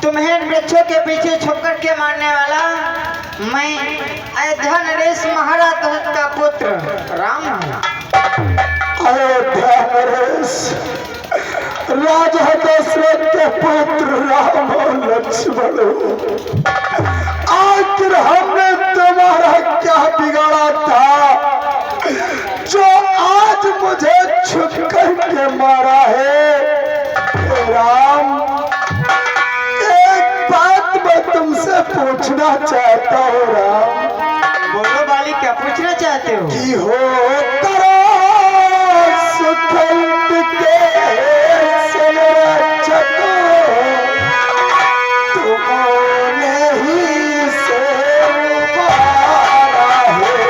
तुम्हें वृक्षों के पीछे छुपकर के मारने वाला मैं अयोध्या नरेश महाराज का पुत्र राम हूँ। अयोध्या नरेश राजा दशरथ के पुत्र राम और लक्ष्मण हो। आखिर हमने तुम्हारा क्या बिगाड़ा था जो आज मुझे छुप करके मारा है? राम, एक बात मैं तुमसे पूछना चाहता हूँ राम। बोलो बाली, क्या पूछना चाहते हो? कि हो करो सुखंत के संरक्षक तुमने ही से उबारा है।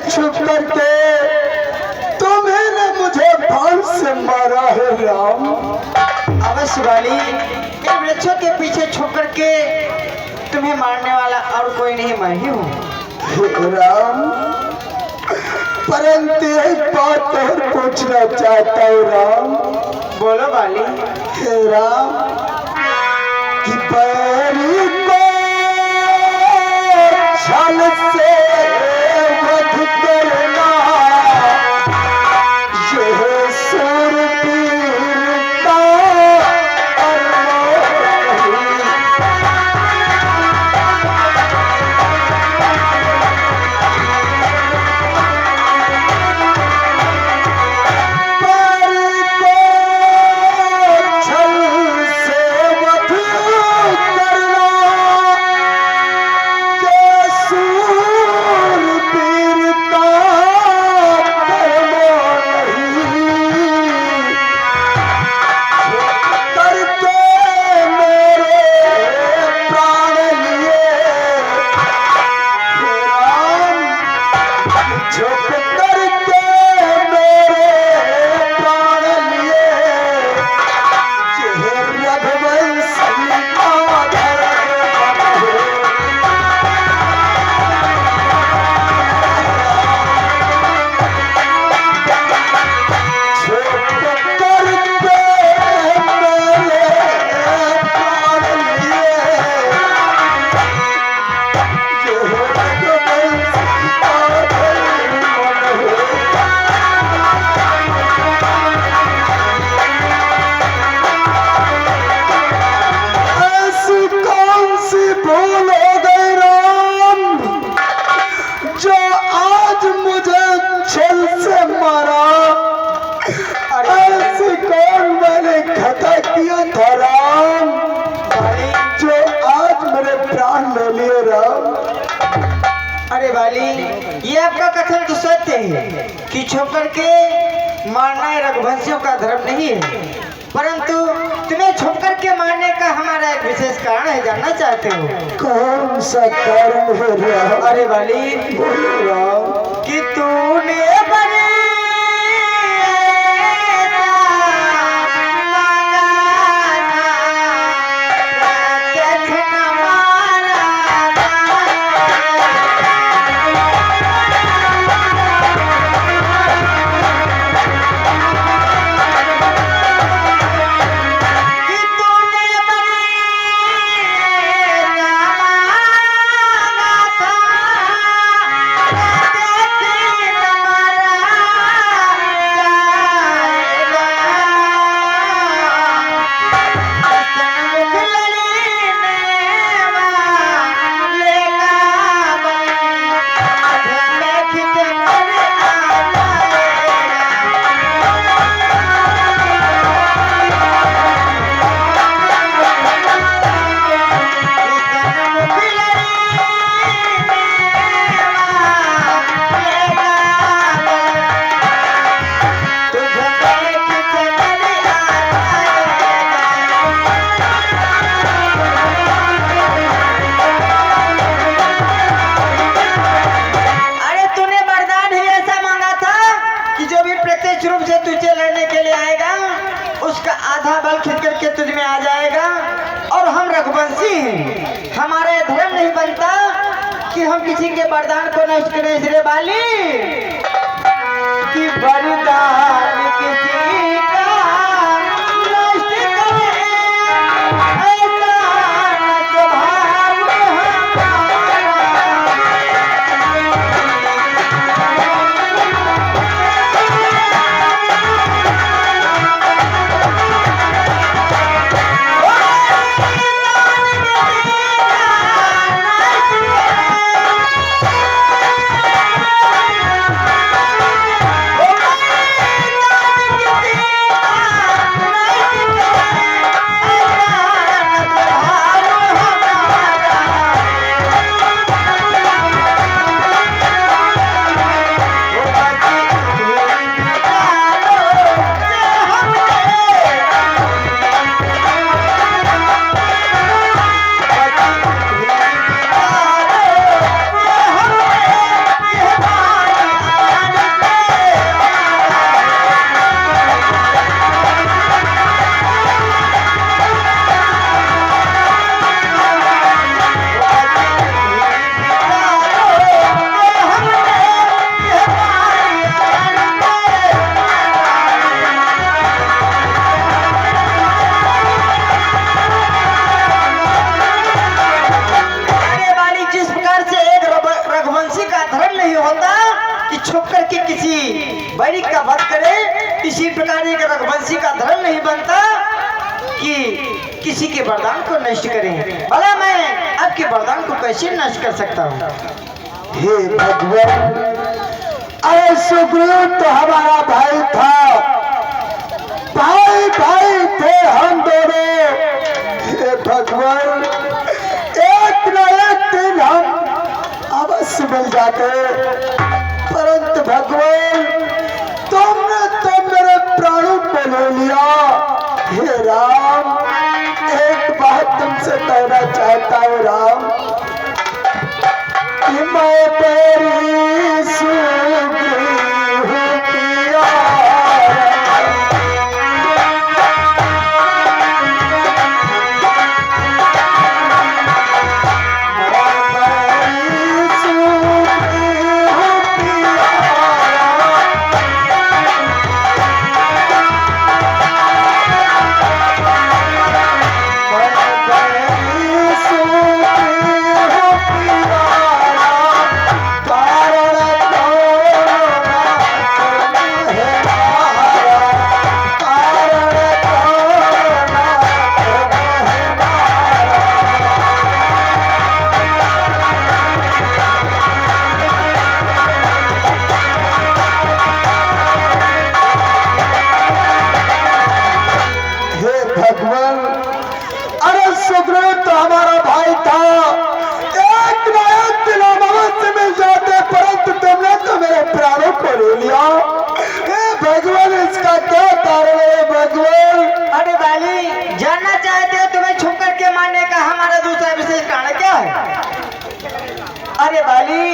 छुप करके तुम्हें मुझे बाण से मारा है राम। अवश्य वाली, इन वृक्षों के पीछे छुप करके तुम्हें मारने वाला और कोई नहीं, मैं ही हूँ। राम, परंतु एक बात और पूछना चाहता हूँ राम। बोलो बाली। हे राम, कि बैरी को छल से वध करना यह सूरवीर का कथन तो सत्य है कि छोकर के मारना रघुवंशियों का धर्म नहीं है, परंतु तुम्हें छोकर के मारने का हमारा एक विशेष कारण है, जानना चाहते हो? कौन सा कारण है राम? अरे वाली बोलो राम। कि तूने बने आधा बल खींच करके तुझ में आ जाएगा। और हम रघुवंशी हैं, हमारा ये धर्म नहीं बनता कि हम किसी के वरदान को नष्ट करें। इसलिए बाली कि वरदान किसी का नष्ट करें, ऐसा स्वभाव छुप करके किसी बैरिक का वध करे। इसी प्रकार एक रघुवंशी का धर्म नहीं बनता कि किसी के वरदान को नष्ट करें। भला मैं आपके वरदान को कैसे नष्ट कर सकता हूँ? हे भगवान, अरे सुग्रीव तो हमारा भाई था, भाई भाई थे हम दोनों। हे भगवान, एक न एक दिन हम अवश्य मिल जाते, परंतु भगवान तुमने तो मेरे प्राणों को ले लिया। हे राम, एक बात तुमसे कहना चाहता हूँ राम, कि मैं तेरी सुग्रीव पिया, करेलिया। हे भगवान, इसका क्या कारण है भगवान? अरे बाली, जानना चाहते हो तुम्हें छू करके मारने का हमारा दूसरा विशेष कारण क्या है? अरे बाली,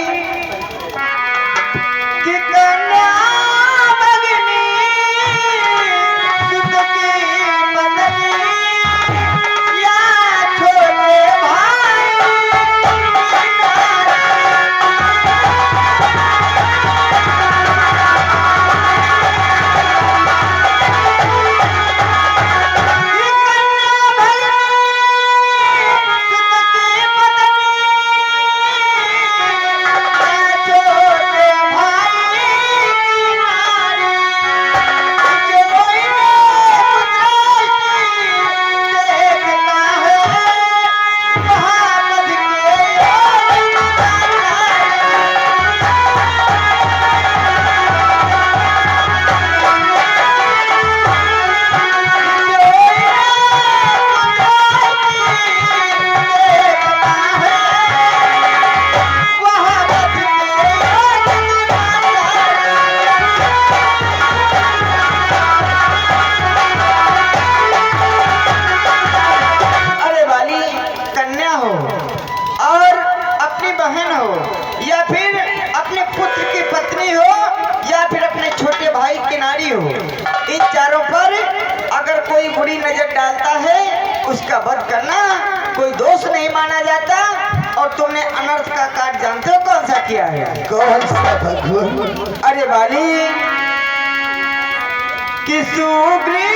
कि कन्या भगिनी सुत की पत्नी या छोटे भाई उसका वध करना कोई दोष नहीं माना जाता। और तुमने अनर्थ का कार्य जानते हो कौन सा किया है? कौन सा भगवान? अरे बाली, कि सुग्रीव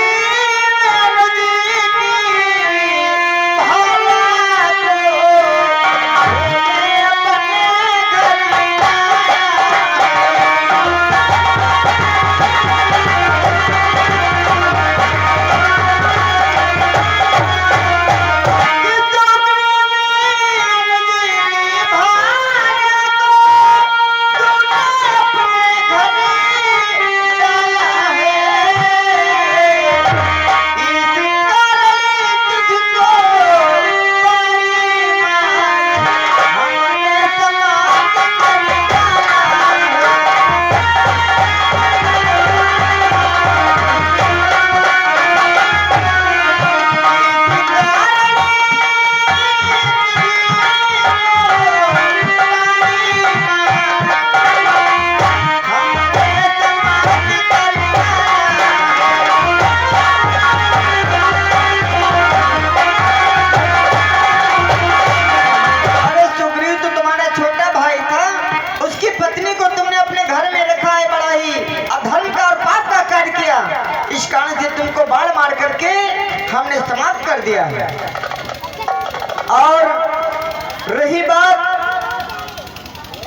इस कारण से तुमको बाढ़ मार करके हमने समाप्त कर दिया है। और रही बात,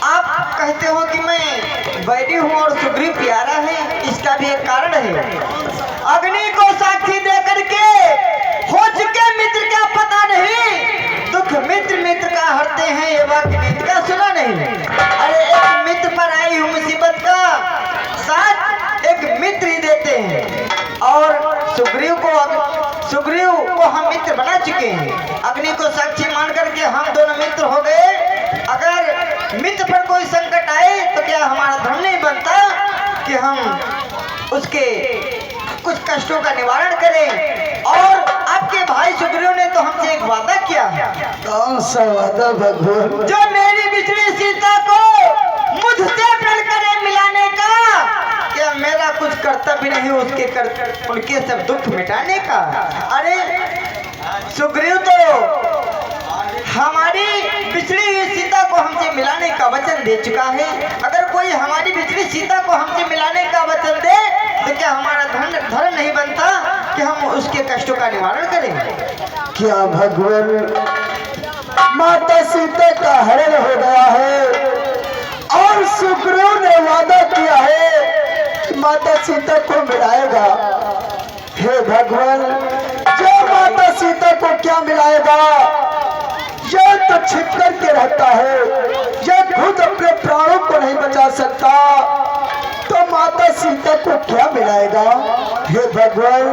आप कहते हो कि मैं बैरी हूँ और सुग्रीव प्यारा है, इसका भी एक कारण है। अग्नि को साक्षी दे करके हो चुके मित्र का पता नहीं, दुख मित्र मित्र का हरते हैं, ये वाक्य मित्र का सुना नहीं। अरे एक मित्र पर आई हूँ मुसीबत का साथ एक मित्र ही देते हैं। और सुग्रीव को हम मित्र बना चुके हैं। अग्नि को साक्षी मान करके हम दोनों मित्र हो गए। अगर मित्र पर कोई संकट आए तो क्या हमारा धर्म नहीं बनता कि हम उसके कुछ कष्टों का निवारण करें? और आपके भाई सुग्रीव ने तो हमसे एक वादा किया है। कौन सा वादा भगवान? जो मेरी बिछड़ी सीता को मुझसे प्रण करे मिलाने का, क्या मेरा कुछ कर्तव्य नहीं उनके सब दुख मिटाने का? अरे सुग्रीव तो हमारी बिछड़ी हुई सीता को हमसे मिलाने का वचन दे चुका है। अगर कोई हमारी बिछड़ी सीता को हमसे मिलाने का वचन दे तो क्या हमारा धर्म नहीं बनता कि हम उसके कष्टों का निवारण करें? क्या भगवान, माता सीता का हरण हो गया है और सुग्रीव ने वादा किया है कि माता सीता को मिलाएगा। हे भगवान, जो माता सीता को क्या मिलाएगा? यह तो छिप करके रहता है, यह खुद अपने प्राणों को नहीं बचा सकता, तो माता सीता को क्या मिलाएगा? हे भगवान,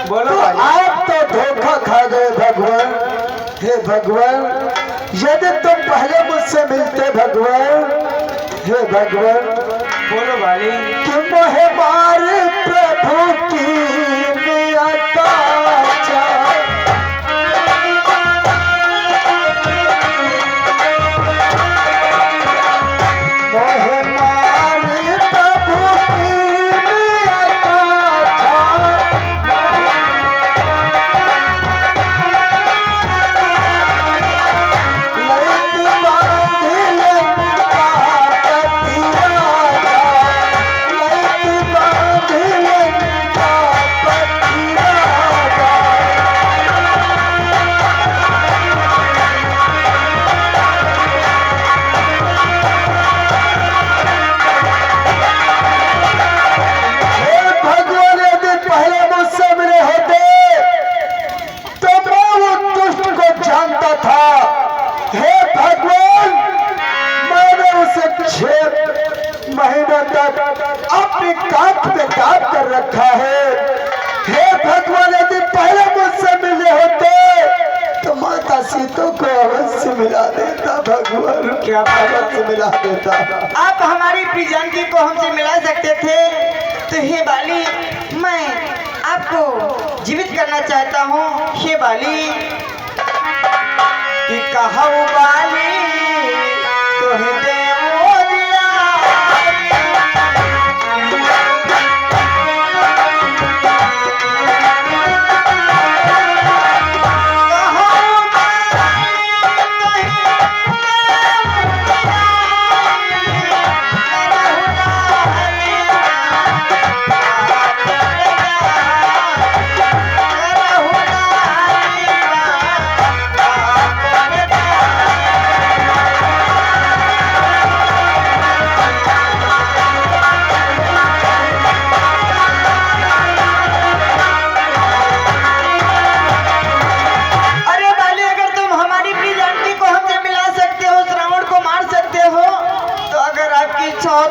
बोलो तो आप तो धोखा खा गए भगवान। हे भगवान, यदि तुम पहले मुझसे मिलते भगवान, हे भगवान, बोलो वाली। कि मोहे मार प्रभु की नियता मोहे मार प्रभु की नियता अपनी कांख में दाब कर रखा है। हे भगवान, यदि पहले मुझसे मिले होते तो माता सीता को अवश्य मिला देता। भगवान क्या अवश्य मिला देता। आप हमारी प्रियजनकी को हमसे मिला सकते थे, तो हे बाली मैं आपको जीवित करना चाहता हूँ। हे बाली कि कहूँ बाली तोहे देवो दिया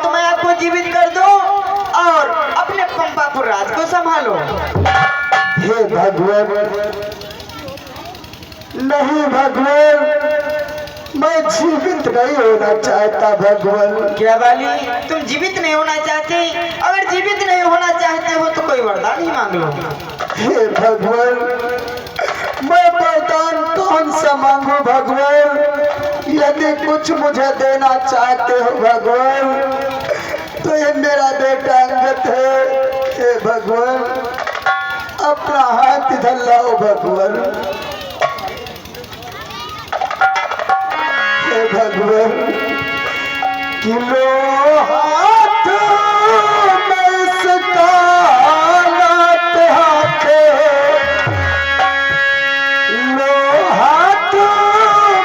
तो मैं आपको जीवित कर दूं और अपने पंपापुर राज को संभालो। हे भगवान, नहीं भगवान, मैं जीवित नहीं होना चाहता। भगवान क्या बाली, तुम जीवित नहीं होना चाहते? अगर जीवित नहीं होना चाहते हो तो कोई वरदान ही मांग लो। हे भगवान, मैं वरदान कौन सा मांगू भगवान? यदि कुछ मुझे देना चाहते हो भगवान तो ये मेरा बेटा अंगद है। हे भगवान, अपना हाथ इधर लाओ भगवान। हे भगवान, कि लो हाथ में इसका लात हाथे, लो हाथ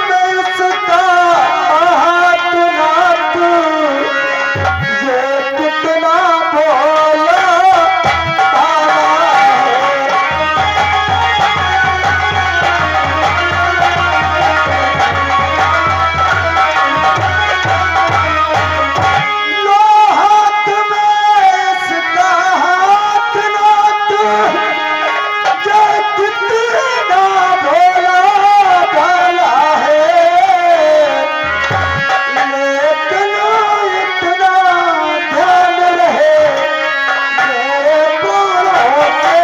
में इसका हाथ नाथ, ये कितना भोला तारा है। लो हाथ में इसका हाथ नाथ, ये कितना भोला भाला है। लेकिन इतना ध्यान रहे मेरे बोलों से।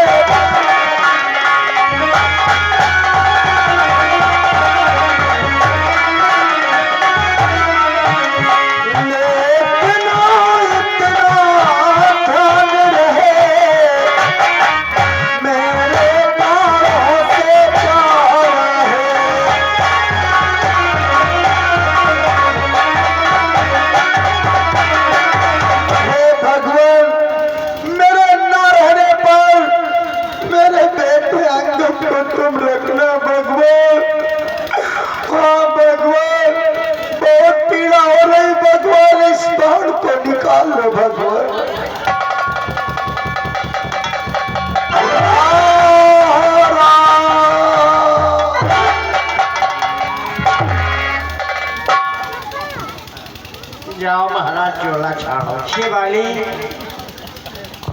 लेकिन इतना ध्यान रहे मेरे बालों से प्यार है। हे भगवान, मेरे न रहने पर मेरे बेटे अंगद को तुम रखना भगवान। हाँ भगवान, बहुत पीड़ा हो रही भगवान, इस बाण को निकाल लो भगवान। जाओ महाराज, चोला छाड़ो। हे बाली,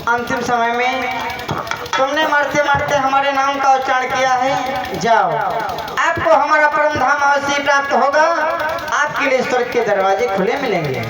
अंतिम समय में तुमने मारते मारते हमारे नाम का उच्चारण किया है। जाओ, आपको हमारा परम धाम अवश्य प्राप्त होगा। आपके लिए स्वर्ग के दरवाजे खुले मिलेंगे।